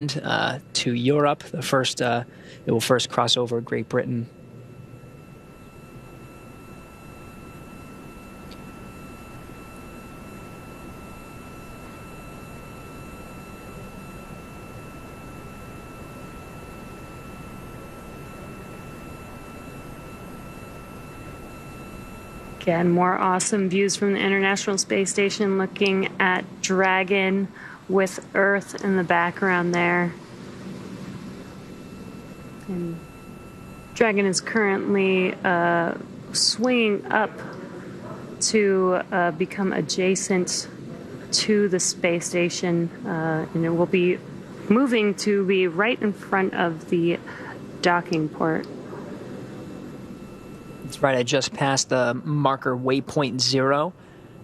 to Europe. It will first cross over Great Britain. Again, more awesome views from the International Space Station, looking at Dragon with Earth in the background there. And Dragon is currently swinging up to become adjacent to the space station, and it will be moving to be right in front of the docking port. That's right, I just passed the marker waypoint 0,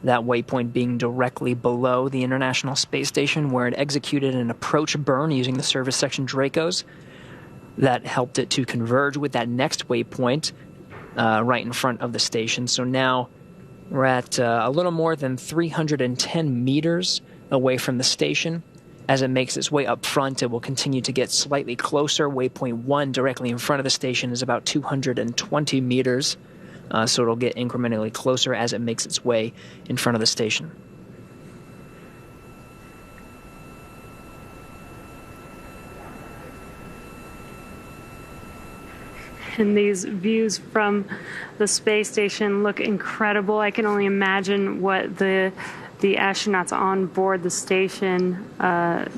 that waypoint being directly below the International Space Station, where it executed an approach burn using the service section Dracos. That helped it to converge with that next waypoint right in front of the station. So now we're at a little more than 310 meters away from the station. As it makes its way up front, it will continue to get slightly closer. Waypoint 1 directly in front of the station is about 220 meters, so it'll get incrementally closer as it makes its way in front of the station. And these views from the space station look incredible. I can only imagine what the astronauts on board the station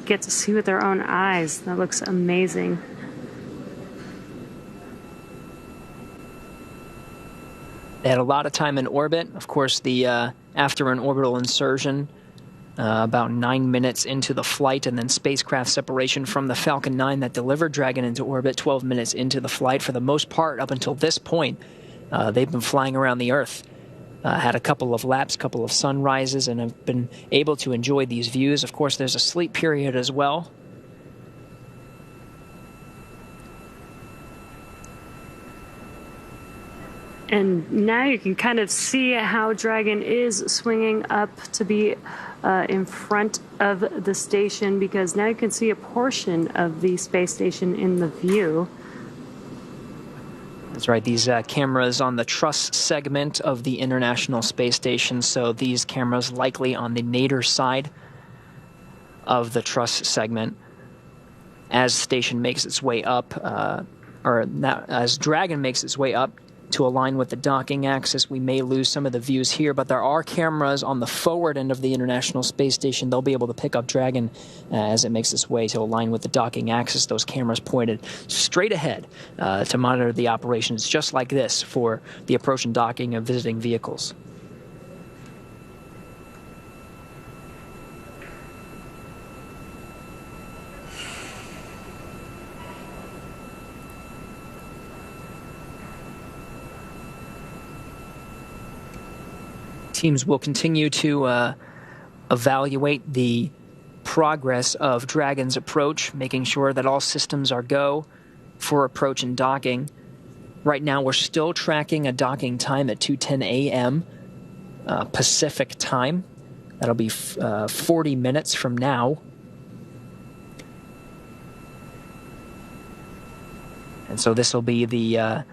get to see with their own eyes. That looks amazing. They had a lot of time in orbit. Of course, after an orbital insertion, about 9 minutes into the flight, and then spacecraft separation from the Falcon 9 that delivered Dragon into orbit, 12 minutes into the flight. For the most part, up until this point, they've been flying around the Earth. Had a couple of laps, couple of sunrises, and have been able to enjoy these views. Of course, there's a sleep period as well. And now you can kind of see how Dragon is swinging up to be in front of the station, because now you can see a portion of the space station in the view. That's right, these cameras on the truss segment of the International Space Station, so these cameras likely on the nadir side of the truss segment. As station makes its way up, as Dragon makes its way up to align with the docking axis, we may lose some of the views here, but there are cameras on the forward end of the International Space Station. They'll be able to pick up Dragon as it makes its way to align with the docking axis. Those cameras pointed straight ahead to monitor the operations just like this for the approach and docking of visiting vehicles. Teams will continue to evaluate the progress of Dragon's approach, making sure that all systems are go for approach and docking. Right now, we're still tracking a docking time at 2:10 a.m. Pacific time. That'll be 40 minutes from now. And so this will be the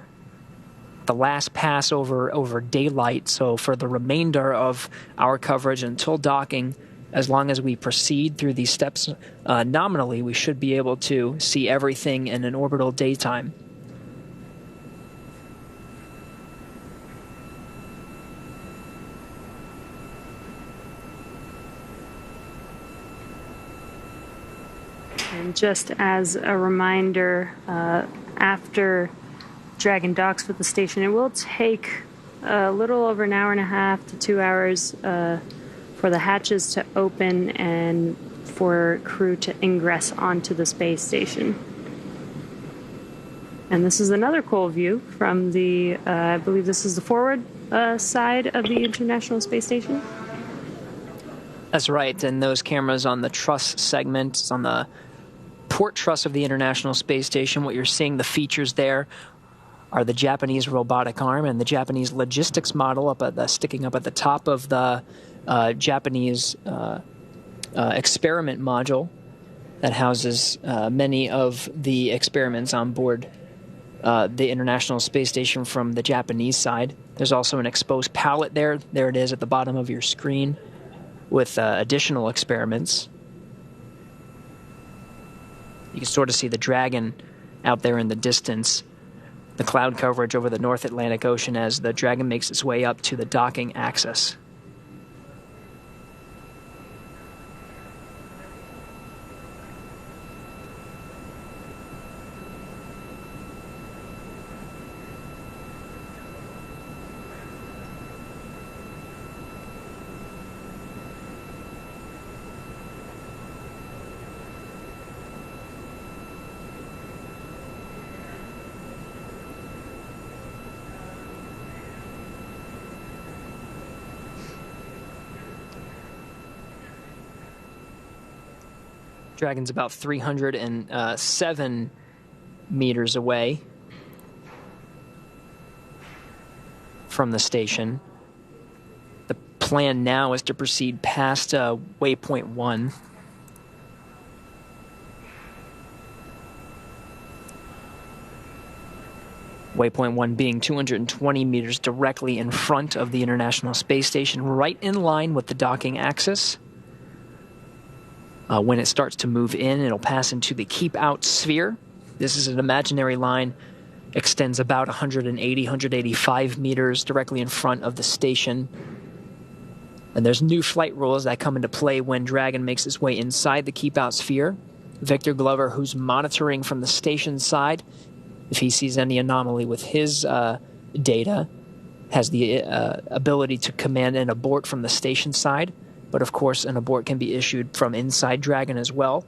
last pass over daylight. So for the remainder of our coverage until docking, as long as we proceed through these steps nominally, we should be able to see everything in an orbital daytime. And just as a reminder, after Dragon docks with the station, it will take a little over an hour and a half to 2 hours for the hatches to open and for crew to ingress onto the space station. And this is another cool view from the, I believe this is the forward side of the International Space Station. That's right, and those cameras on the truss segment, on the port truss of the International Space Station, what you're seeing, the features there are the Japanese robotic arm and the Japanese logistics model sticking up at the top of the Japanese experiment module. that houses many of the experiments on board the International Space Station from the Japanese side. There's also an exposed pallet there. There it is at the bottom of your screen with additional experiments. You can sort of see the Dragon out there in the distance, the cloud coverage over the North Atlantic Ocean as the Dragon makes its way up to the docking axis. Dragon's about 307 meters away from the station. The plan now is to proceed past waypoint 1. Waypoint 1 being 220 meters directly in front of the International Space Station, right in line with the docking axis. When it starts to move in, it'll pass into the keep-out sphere. This is an imaginary line, extends about 180, 185 meters directly in front of the station. And there's new flight rules that come into play when Dragon makes its way inside the keep-out sphere. Victor Glover, who's monitoring from the station side, if he sees any anomaly with his data, has the ability to command an abort from the station side. But of course, an abort can be issued from inside Dragon as well,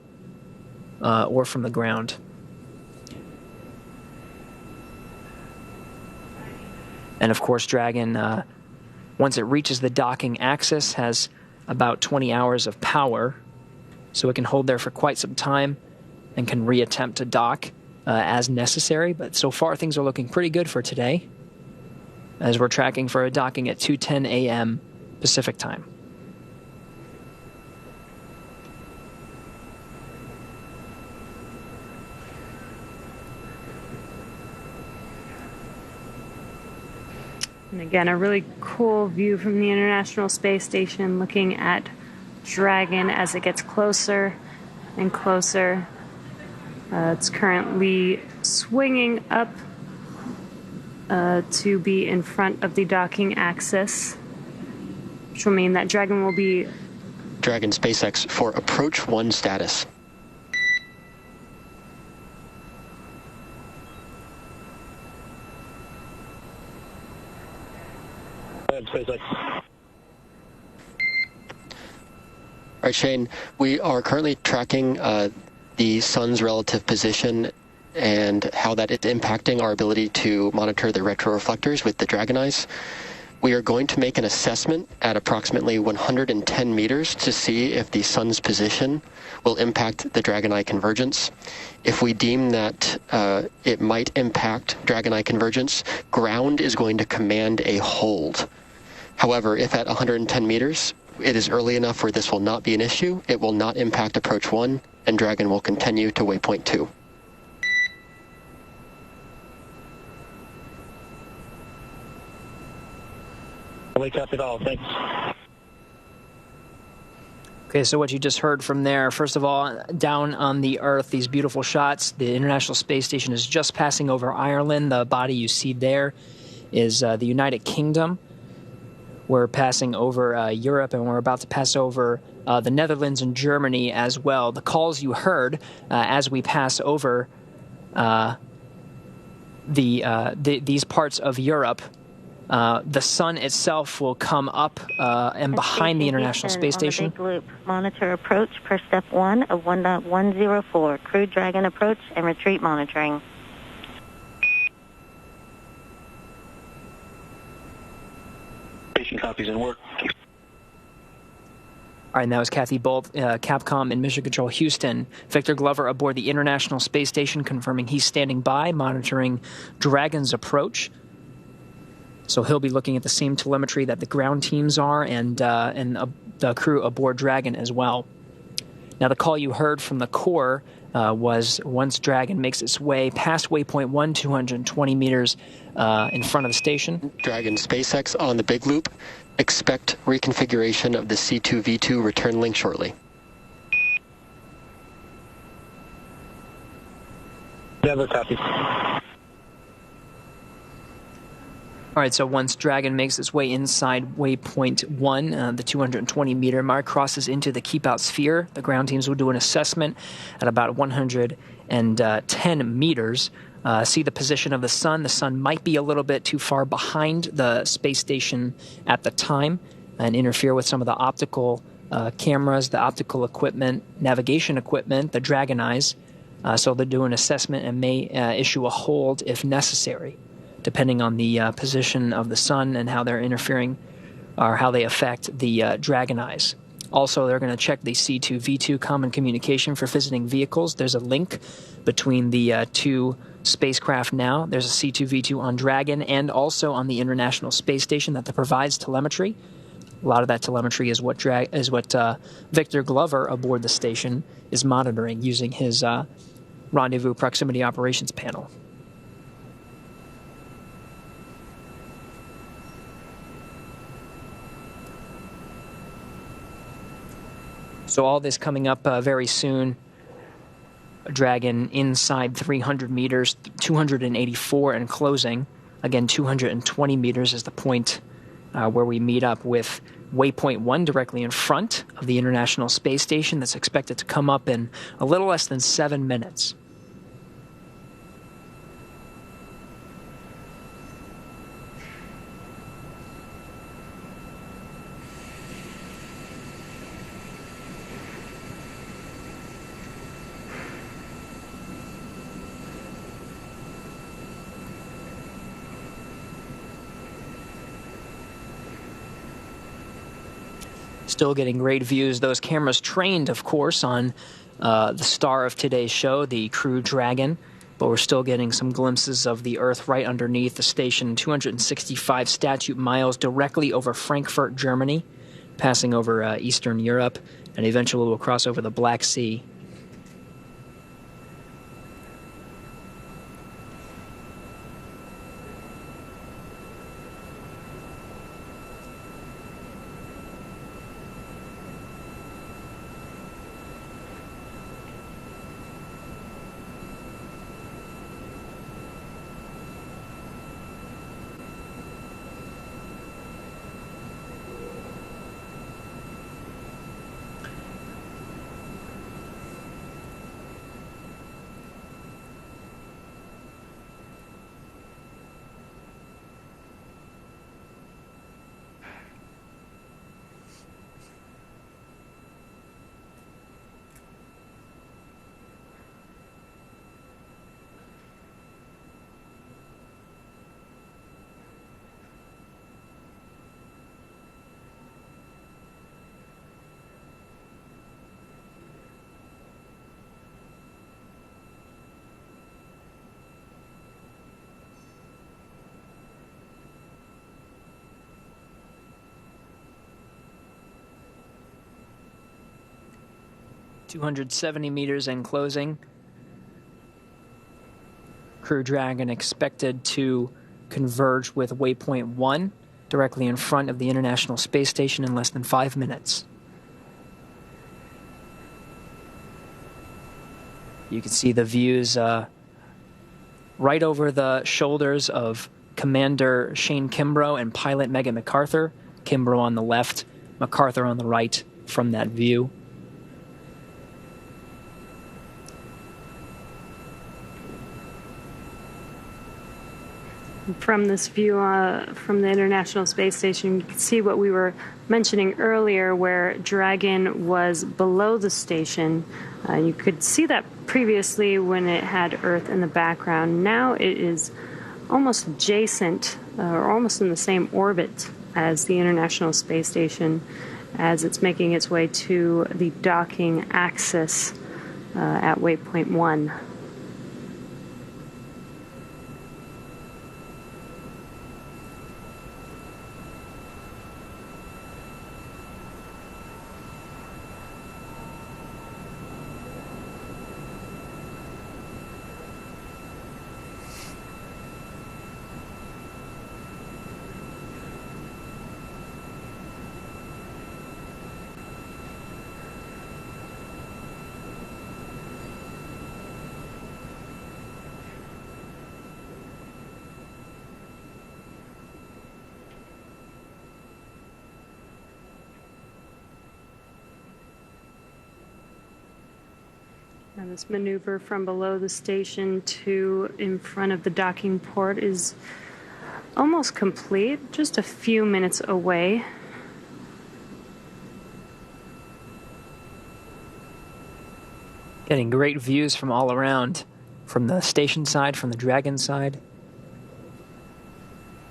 or from the ground. And of course, Dragon, once it reaches the docking axis, has about 20 hours of power, so it can hold there for quite some time and can reattempt to dock as necessary. But so far, things are looking pretty good for today, as we're tracking for a docking at 2:10 a.m. Pacific time. And again, a really cool view from the International Space Station, looking at Dragon as it gets closer and closer. It's currently swinging up to be in front of the docking axis, which will mean that Dragon will be... Dragon SpaceX for approach 1 status. SpaceX. All right, Shane, we are currently tracking the sun's relative position and how that is impacting our ability to monitor the retroreflectors with the Dragon eyes. We are going to make an assessment at approximately 110 meters to see if the sun's position will impact the Dragon eye convergence. If we deem that it might impact Dragon eye convergence, ground is going to command a hold. However, if at 110 meters, it is early enough where this will not be an issue, it will not impact approach 1, and Dragon will continue to waypoint 2. Wake up at all, thanks. Okay, so what you just heard from there, first of all, down on the Earth, these beautiful shots. The International Space Station is just passing over Ireland. The body you see there is the United Kingdom. We're passing over Europe, and we're about to pass over the Netherlands and Germany as well. The calls you heard as we pass over these parts of Europe, the sun itself will come up and behind the International Space Station. Big loop. Monitor approach per step 1 of 1.104. Crew Dragon approach and retreat monitoring. Station copies and work. All right, and that was Kathy Bolt, Capcom and Mission Control Houston. Victor Glover aboard the International Space Station, confirming he's standing by, monitoring Dragon's approach. So he'll be looking at the same telemetry that the ground teams are, and the crew aboard Dragon as well. Now, the call you heard from the core was once Dragon makes its way past waypoint 1, 220 meters in front of the station. Dragon SpaceX on the big loop. Expect reconfiguration of the C2V2 return link shortly. Never copy. All right, so once Dragon makes its way inside waypoint 1, the 220-meter mark, crosses into the keep-out sphere, the ground teams will do an assessment at about 110 meters. See the position of the sun. The sun might be a little bit too far behind the space station at the time and interfere with some of the optical cameras, the optical equipment, navigation equipment, the Dragon eyes. So they'll do an assessment and may issue a hold if necessary, depending on the position of the sun and how they're interfering or how they affect the Dragon eyes. Also, they're going to check the C2V2 common communication for visiting vehicles. There's a link between the two spacecraft now. There's a C2V2 on Dragon and also on the International Space Station that provides telemetry. A lot of that telemetry is what Victor Glover aboard the station is monitoring using his Rendezvous Proximity Operations Panel. So all this coming up very soon. Dragon inside 300 meters, 284 and closing. Again, 220 meters is the point where we meet up with waypoint 1 directly in front of the International Space Station. That's expected to come up in a little less than 7 minutes. Still getting great views. Those cameras trained, of course, on the star of today's show, the Crew Dragon, but we're still getting some glimpses of the Earth right underneath the station, 265 statute miles directly over Frankfurt, Germany, passing over Eastern Europe, and eventually will cross over the Black Sea. $270 meters and closing. Crew Dragon expected to converge with waypoint 1 directly in front of the International Space Station in less than 5 minutes. You can see the views right over the shoulders of Commander Shane Kimbrough and pilot Megan MacArthur. Kimbrough on the left, MacArthur on the right from that view. From this view from the International Space Station, you can see what we were mentioning earlier, where Dragon was below the station. You could see that previously when it had Earth in the background. Now it is almost adjacent, or almost in the same orbit as the International Space Station, as it's making its way to the docking axis at waypoint 1. Now this maneuver from below the station to in front of the docking port is almost complete, just a few minutes away. Getting great views from all around, from the station side, from the Dragon side.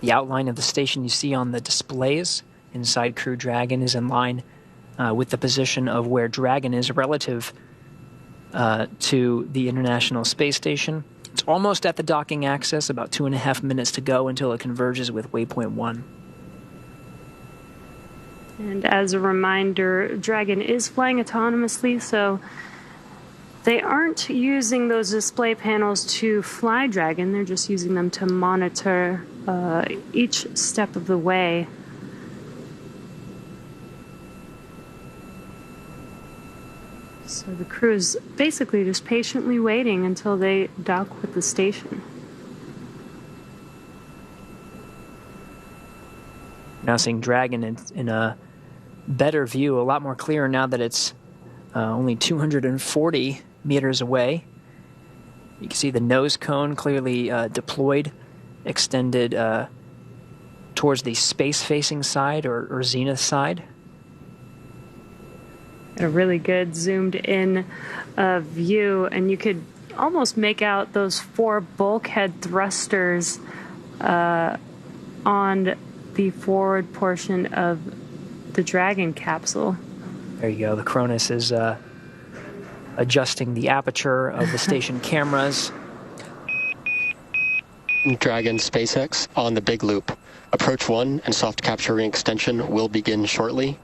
The outline of the station you see on the displays inside Crew Dragon is in line with the position of where Dragon is relative to the International Space Station. It's almost at the docking axis, about 2.5 minutes to go until it converges with waypoint 1. And as a reminder, Dragon is flying autonomously, so they aren't using those display panels to fly Dragon. They're just using them to monitor each step of the way. So the crew is basically just patiently waiting until they dock with the station. Now seeing Dragon in a better view, a lot more clear now that it's only 240 meters away. You can see the nose cone clearly deployed, extended towards the space-facing side or zenith side. A really good zoomed-in view, and you could almost make out those 4 bulkhead thrusters on the forward portion of the Dragon capsule. There you go. The Cronus is adjusting the aperture of the station cameras. Dragon SpaceX on the big loop. Approach 1 and soft capture ring extension will begin shortly.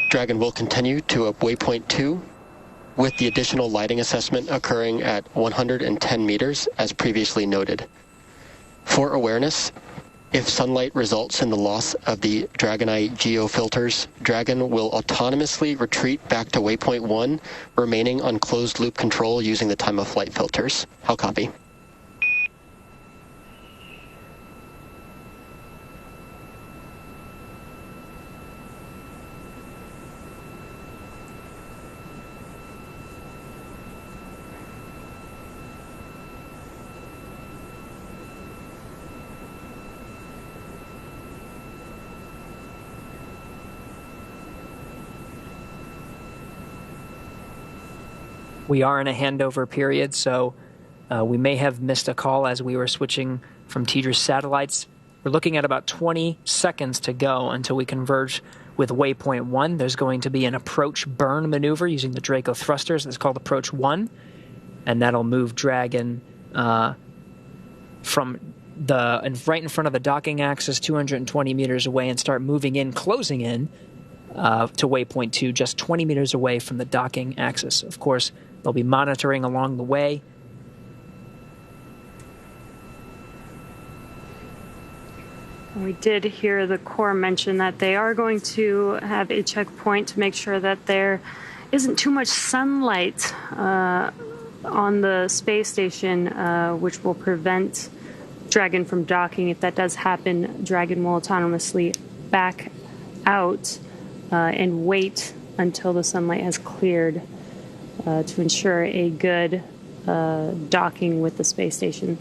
Dragon will continue to waypoint 2 with the additional lighting assessment occurring at 110 meters as previously noted. For awareness, if sunlight results in the loss of the Dragonite geofilters, Dragon will autonomously retreat back to waypoint 1, remaining on closed loop control using the time of flight filters. How copy? We are in a handover period, so we may have missed a call as we were switching from TDRS satellites. We're looking at about 20 seconds to go until we converge with waypoint 1. There's going to be an approach burn maneuver using the Draco thrusters. That's called approach 1, and that'll move Dragon from right in front of the docking axis, 220 meters away, and start moving in, closing in to waypoint 2, just 20 meters away from the docking axis. Of course, they'll be monitoring along the way. We did hear the Corps mention that they are going to have a checkpoint to make sure that there isn't too much sunlight on the space station, which will prevent Dragon from docking. If that does happen, Dragon will autonomously back out and wait until the sunlight has cleared to ensure a good docking with the space station.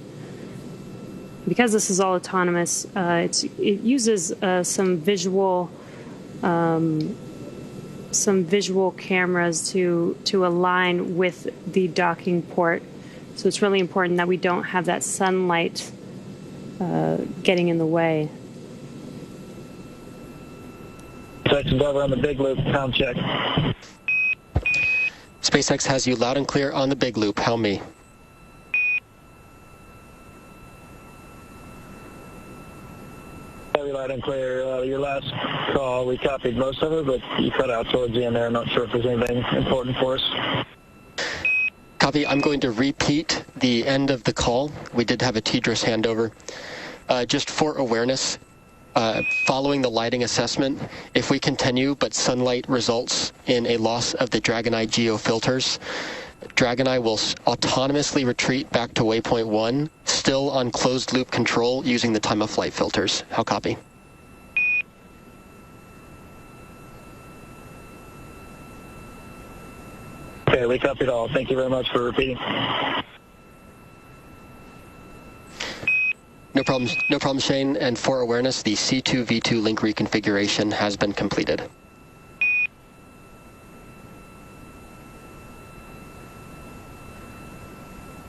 Because this is all autonomous, it uses some visual cameras to align with the docking port. So it's really important that we don't have that sunlight getting in the way. Section Dover on the big loop, sound check. SpaceX has you loud and clear on the big loop. How me? Heavy loud and clear. Your last call, we copied most of it, but you cut out towards the end there. I'm not sure if there's anything important for us. Copy. I'm going to repeat the end of the call. We did have a TDRS handover. Just for awareness, following the lighting assessment, if we continue but sunlight results in a loss of the Dragonite geofilters, Dragonite will autonomously retreat back to waypoint 1, still on closed loop control using the time of flight filters. How copy? Okay, Okay, we copied all. Thank you very much for repeating. No problems, Shane. And for awareness, the C2V2 link reconfiguration has been completed.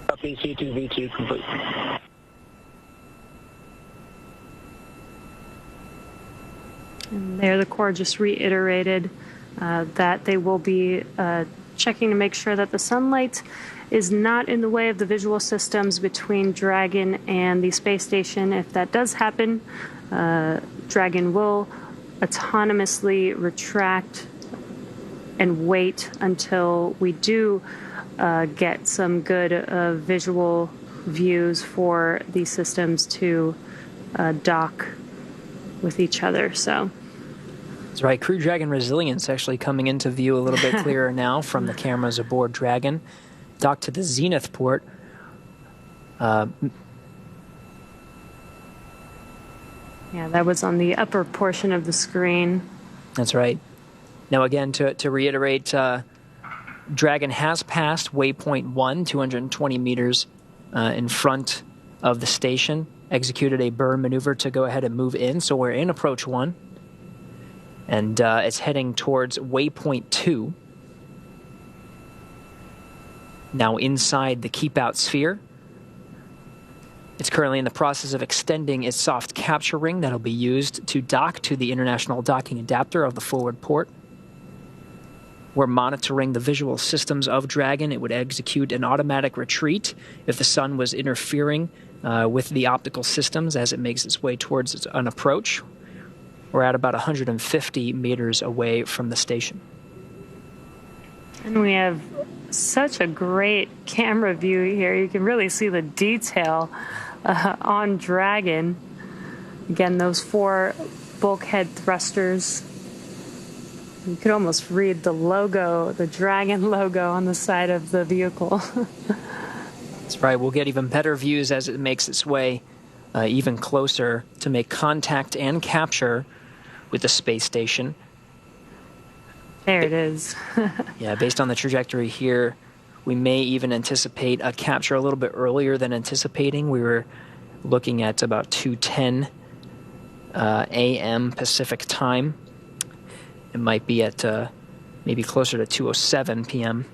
Copy, C2V2 complete. And there, the Corps just reiterated that they will be checking to make sure that the sunlight is not in the way of the visual systems between Dragon and the space station. If that does happen, Dragon will autonomously retract and wait until we do get some good visual views for these systems to dock with each other. So that's right. Crew Dragon resilience actually coming into view a little bit clearer now from the cameras aboard Dragon. Dock to the Zenith port. Yeah, that was on the upper portion of the screen. That's right. Now again, to reiterate, Dragon has passed waypoint 1, 220 meters in front of the station, executed a burn maneuver to go ahead and move in, so we're in approach 1, and it's heading towards waypoint 2. Now inside the keep-out sphere. It's currently in the process of extending its soft capture ring that'll be used to dock to the international docking adapter of the forward port. We're monitoring the visual systems of Dragon. It would execute an automatic retreat if the sun was interfering with the optical systems as it makes its way towards an approach. We're at about 150 meters away from the station. And we have such a great camera view here. You can really see the detail on Dragon. Again, those 4 bulkhead thrusters. You could almost read the logo, the Dragon logo on the side of the vehicle. That's right. We'll get even better views as it makes its way even closer to make contact and capture with the space station. There it is. Yeah, based on the trajectory here, we may even anticipate a capture a little bit earlier than anticipating. We were looking at about 2:10 a.m. Pacific time. It might be at maybe closer to 2:07 p.m.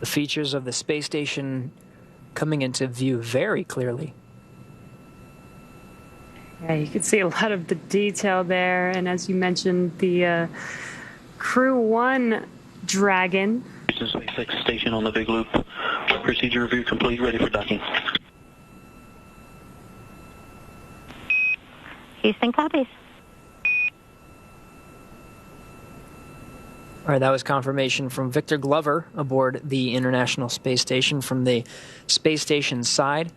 The features of the space station coming into view very clearly. Yeah, you can see a lot of the detail there. And as you mentioned, the Crew-1 Dragon. SpaceX station on the big loop. Procedure review complete, ready for docking. Houston copies. All right, that was confirmation from Victor Glover aboard the International Space Station. From the space station side,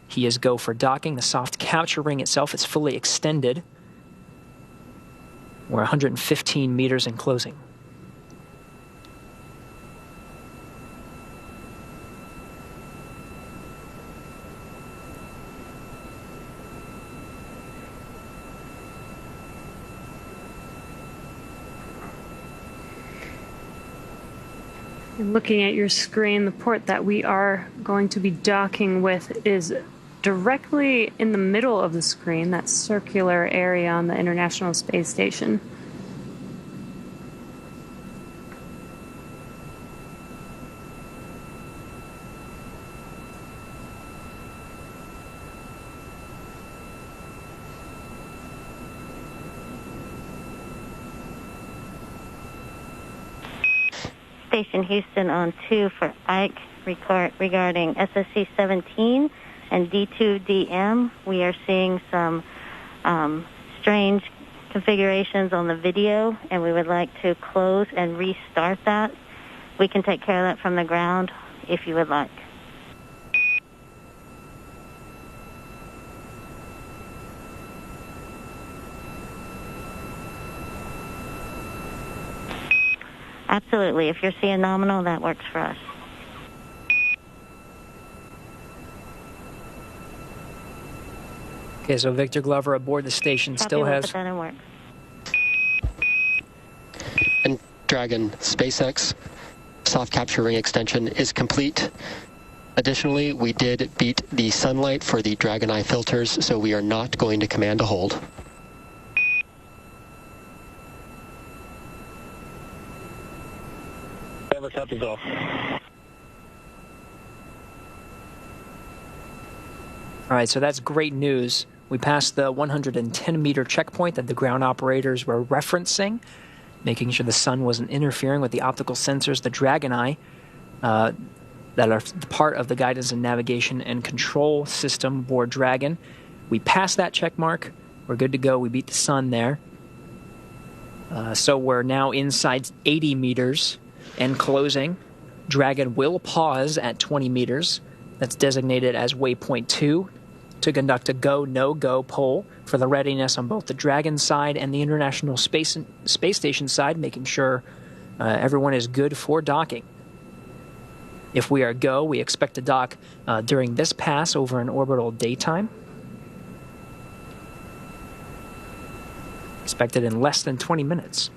he is go for docking. The soft capture ring itself is fully extended. We're 115 meters in closing. And looking at your screen, the port that we are going to be docking with is directly in the middle of the screen, that circular area on the International Space Station. Station Houston on 2 for Ike regarding SSC 17 and D2DM. We are seeing some strange configurations on the video, and we would like to close and restart that. We can take care of that from the ground if you would like. Absolutely. If you're seeing nominal, that works for us. Okay, so Victor Glover aboard the station Copy, still we'll has... put that in work. And Dragon, SpaceX soft capture ring extension is complete. Additionally, we did beat the sunlight for the Dragon Eye filters, so we are not going to command a hold. Never copies all. All right, so that's great news. We passed the 110-meter checkpoint that the ground operators were referencing, making sure the sun wasn't interfering with the optical sensors, the Dragon Eye, that are part of the guidance and navigation and control system aboard Dragon. We passed that check mark. We're good to go. We beat the sun there. So we're now inside 80 meters and closing. Dragon will pause at 20 meters. That's designated as waypoint 2 to conduct a go, no-go poll for the readiness on both the Dragon side and the International Space Station side, making sure everyone is good for docking. If we are go, we expect to dock during this pass over an orbital daytime. Expected in less than 20 minutes.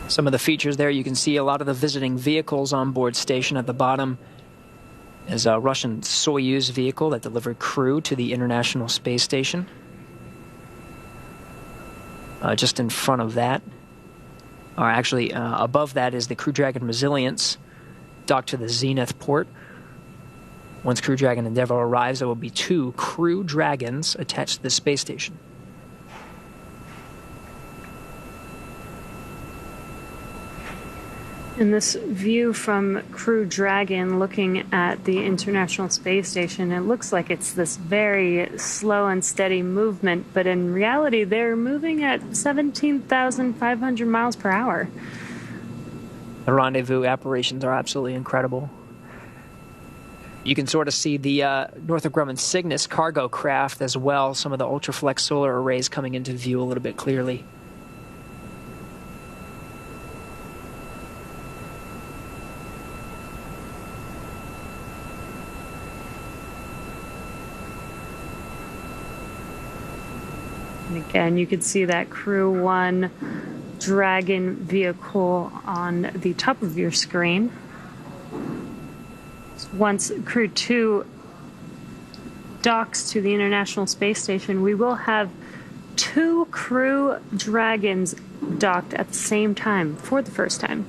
Some of the features there, you can see a lot of the visiting vehicles on board station. At the bottom is a Russian Soyuz vehicle that delivered crew to the International Space Station. Just in front of that, or actually above that, is the Crew Dragon Resilience, docked to the Zenith port. Once Crew Dragon Endeavour arrives, there will be 2 Crew Dragons attached to the space station. In this view from Crew Dragon looking at the International Space Station, it looks like it's this very slow and steady movement, but in reality they're moving at 17,500 miles per hour. The rendezvous operations are absolutely incredible. You can sort of see the Northrop Grumman Cygnus cargo craft as well, some of the Ultraflex solar arrays coming into view a little bit clearly. And again, you can see that Crew 1 Dragon vehicle on the top of your screen. Once Crew 2 docks to the International Space Station, we will have 2 Crew Dragons docked at the same time for the first time.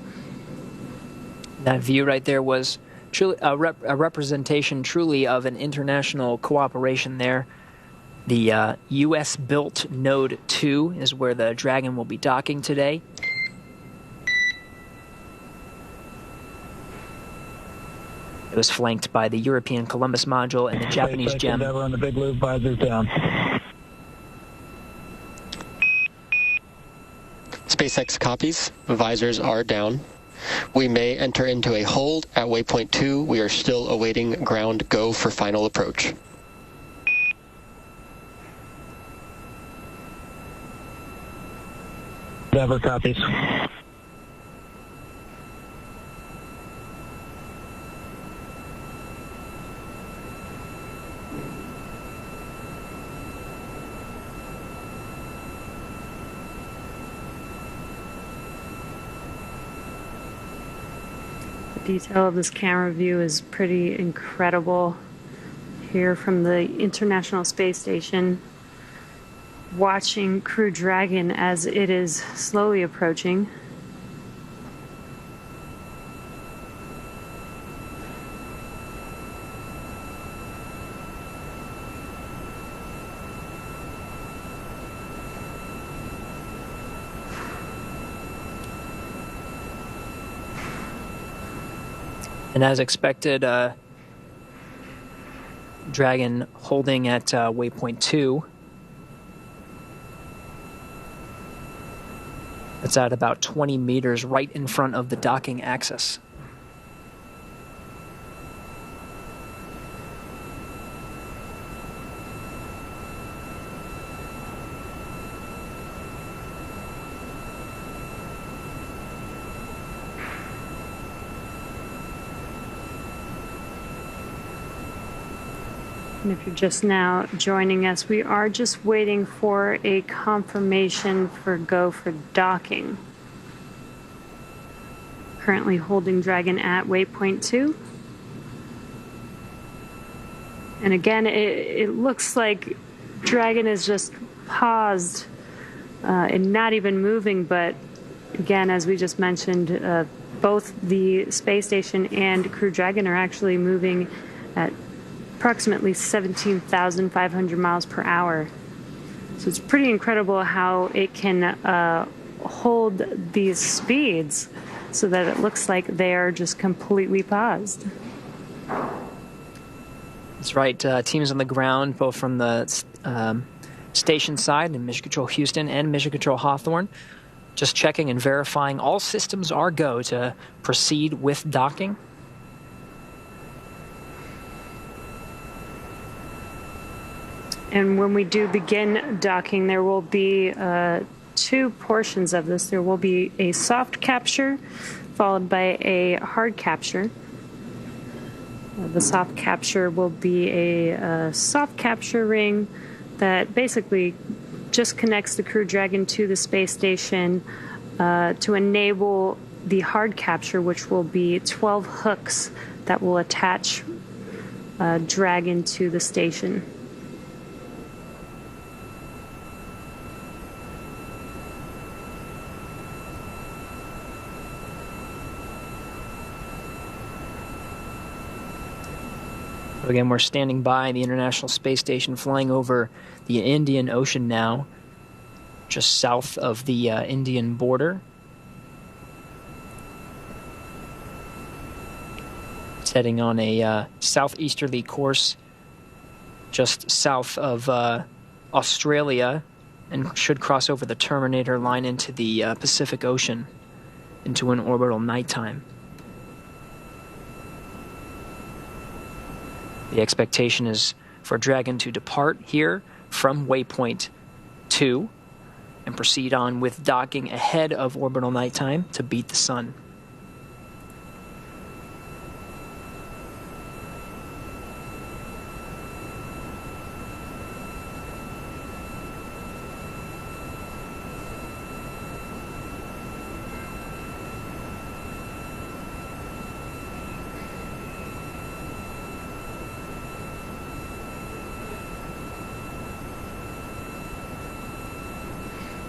That view right there was truly a representation truly of an international cooperation there. The U.S.-built Node 2 is where the Dragon will be docking today. It was flanked by the European Columbus module and the Japanese GEM. Endeavour on the big loop, visors down. SpaceX copies. Visors are down. We may enter into a hold at waypoint 2. We are still awaiting ground go for final approach. Endeavour copies. The detail of this camera view is pretty incredible. Here from the International Space Station, watching Crew Dragon as it is slowly approaching. And as expected, Dragon holding at waypoint 2. It's at about 20 meters right in front of the docking axis. And if you're just now joining us, we are just waiting for a confirmation for go for docking. Currently holding Dragon at waypoint 2. And again, it looks like Dragon is just paused and not even moving, but again, as we just mentioned, both the space station and Crew Dragon are actually moving at approximately 17,500 miles per hour. So it's pretty incredible how it can hold these speeds so that it looks like they are just completely paused. That's right. Teams on the ground, both from the station side in Mission Control Houston and Mission Control Hawthorne, just checking and verifying all systems are go to proceed with docking. And when we do begin docking, there will be two portions of this. There will be a soft capture followed by a hard capture. The soft capture will be a soft capture ring that basically just connects the Crew Dragon to the space station to enable the hard capture, which will be 12 hooks that will attach Dragon to the station. Again, we're standing by the International Space Station, flying over the Indian Ocean now, just south of the Indian border. It's heading on a southeasterly course just south of Australia and should cross over the Terminator line into the Pacific Ocean into an orbital nighttime. The expectation is for Dragon to depart here from waypoint 2 and proceed on with docking ahead of orbital nighttime to beat the sun.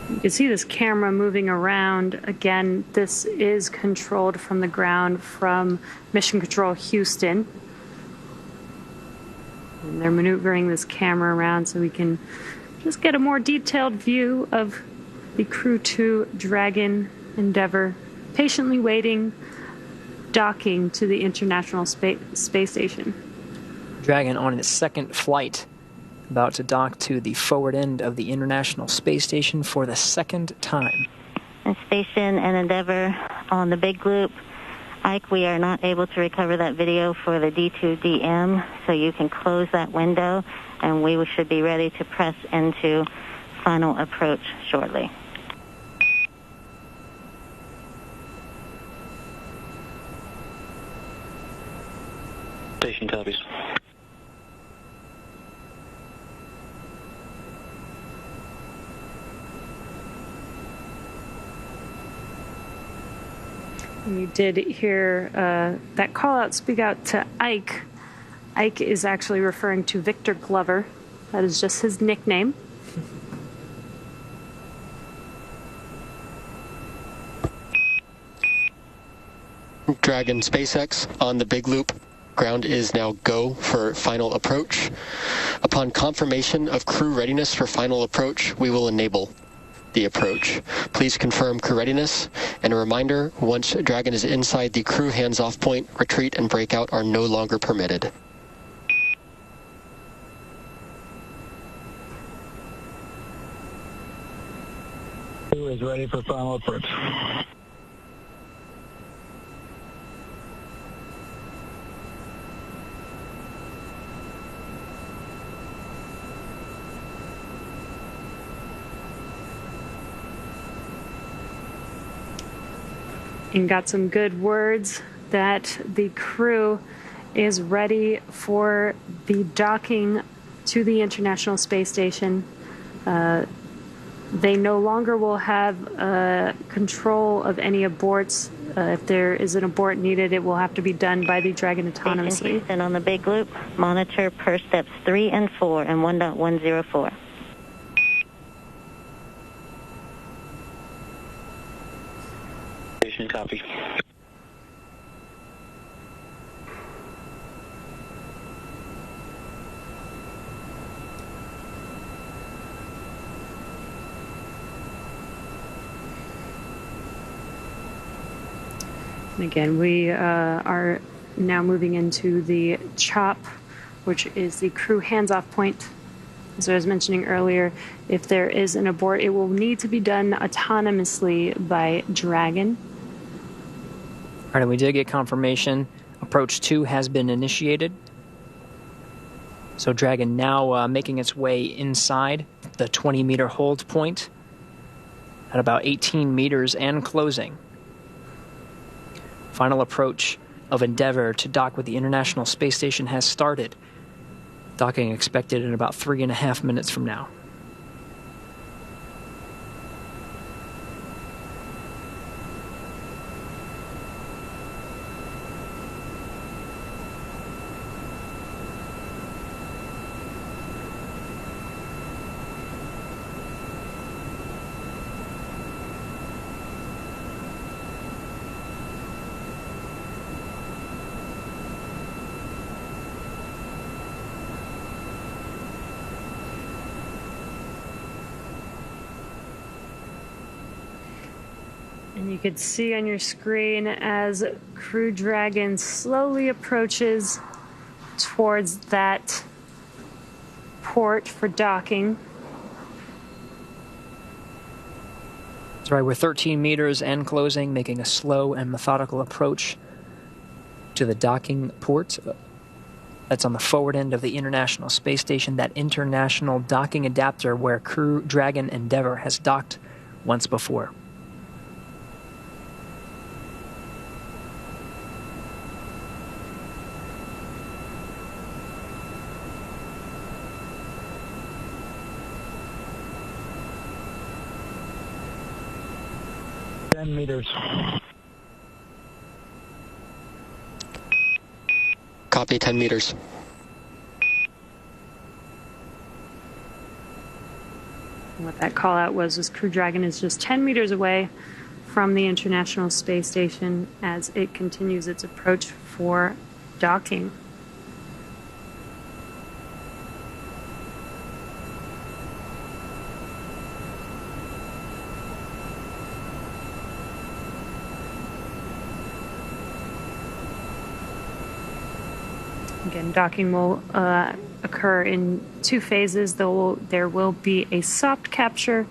You can see this camera moving around. Again, this is controlled from the ground from Mission Control Houston. And they're maneuvering this camera around so we can just get a more detailed view of the Crew-2 Dragon Endeavour patiently waiting, docking to the International Space Station. Dragon on its second flight, about to dock to the forward end of the International Space Station for the second time. And Station and Endeavour on the big loop. Ike, we are not able to recover that video for the D2DM, so you can close that window, and we should be ready to press into final approach shortly. Station copies. You did hear that call out speak out to Ike. Ike is actually referring to Victor Glover. That is just his nickname. Dragon SpaceX on the big loop. Ground is now go for final approach. Upon confirmation of crew readiness for final approach, we will enable. the approach. Please confirm crew readiness, and a reminder, once Dragon is inside the crew hands-off point, retreat and breakout are no longer permitted. Crew is ready for final approach. And got some good words that the crew is ready for the docking to the International Space Station. They no longer will have control of any aborts. If there is an abort needed, it will have to be done by the Dragon autonomously. Houston on the big loop, monitor per steps 3 and 4 and 1.104. Station copy. And again, we are now moving into the CHOP, which is the crew hands-off point. As I was mentioning earlier, if there is an abort, it will need to be done autonomously by Dragon. All right, and we did get confirmation. Approach 2 has been initiated. So Dragon now making its way inside the 20-meter hold point at about 18 meters and closing. Final approach of Endeavour to dock with the International Space Station has started. Docking expected in about 3.5 minutes from now. And you can see on your screen as Crew Dragon slowly approaches towards that port for docking. That's right, we're 13 meters and closing, making a slow and methodical approach to the docking port. That's on the forward end of the International Space Station, that international docking adapter where Crew Dragon Endeavour has docked once before. Meters. Copy, 10 meters. And what that call out was Crew Dragon is just 10 meters away from the International Space Station as it continues its approach for docking. Again, docking will occur in 2 phases. There will be a soft capture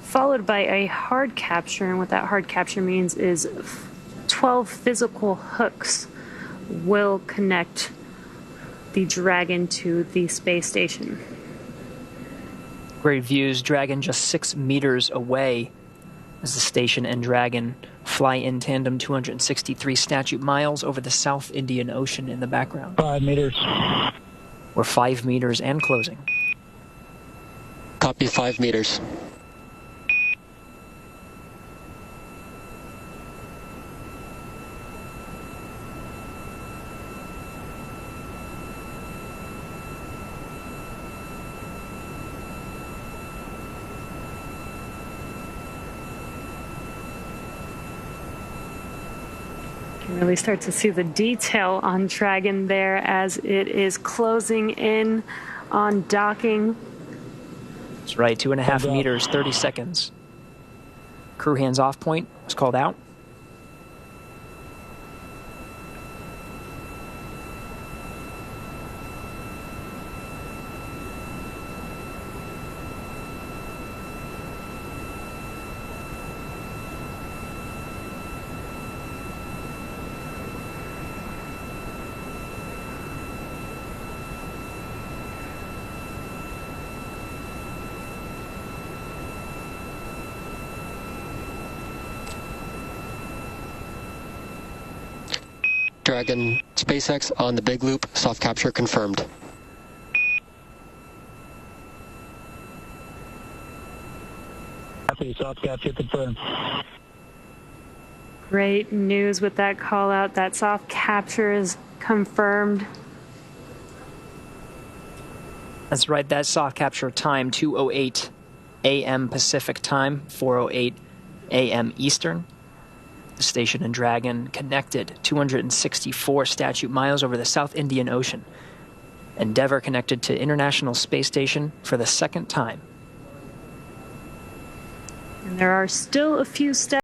followed by a hard capture, and what that hard capture means is 12 physical hooks will connect the Dragon to the space station. Great views. Dragon just 6 meters away as the station and Dragon fly in tandem 263 statute miles over the South Indian Ocean in the background. 5 meters. We're 5 meters and closing. Copy, 5 meters. You can really start to see the detail on Dragon there as it is closing in on docking. That's right, 2.5 meters, 30 seconds. Crew hands-off point was called out. Dragon, SpaceX on the big loop, soft capture confirmed. Copy, soft capture confirmed. Great news with that call out. That soft capture is confirmed. That's right, that soft capture time, 2:08 a.m. Pacific time, 4:08 a.m. Eastern. The station and Dragon connected 264 statute miles over the South Indian Ocean. Endeavour connected to International Space Station for the second time. And there are still a few steps